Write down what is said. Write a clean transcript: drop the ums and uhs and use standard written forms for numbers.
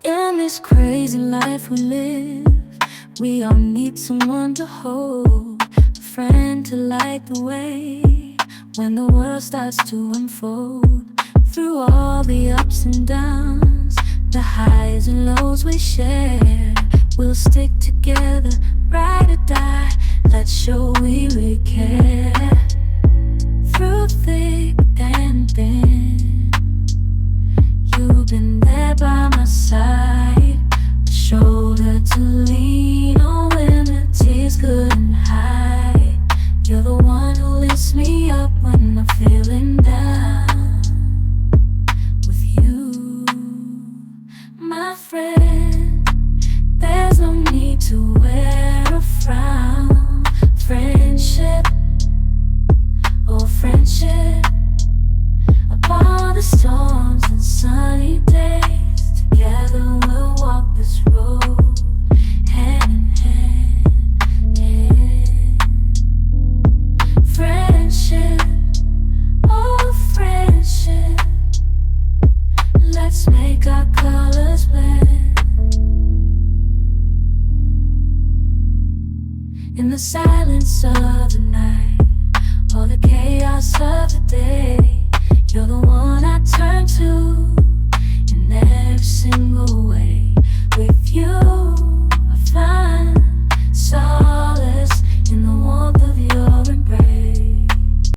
In this crazy life we live, we all need someone to hold, a friend to light the way when the world starts to unfold. Through all the ups and downs, the highs and lows we share, we'll stick together, ride or die. Let's show we really care. Through thick and thin, you've been there by my side, a shoulder to lean on when the tears couldn't hide. You're the one who lifts me up when I'm feeling down. With you, my friend, there's no need to wear a frown. Friendship, oh friendship, upon the storms and sunny days, together we'll walk this road, hand in hand, yeah. Friendship, oh friendship, let's make our colors blend. In the silence of the night, or the chaos of the day, you're the one I turn to.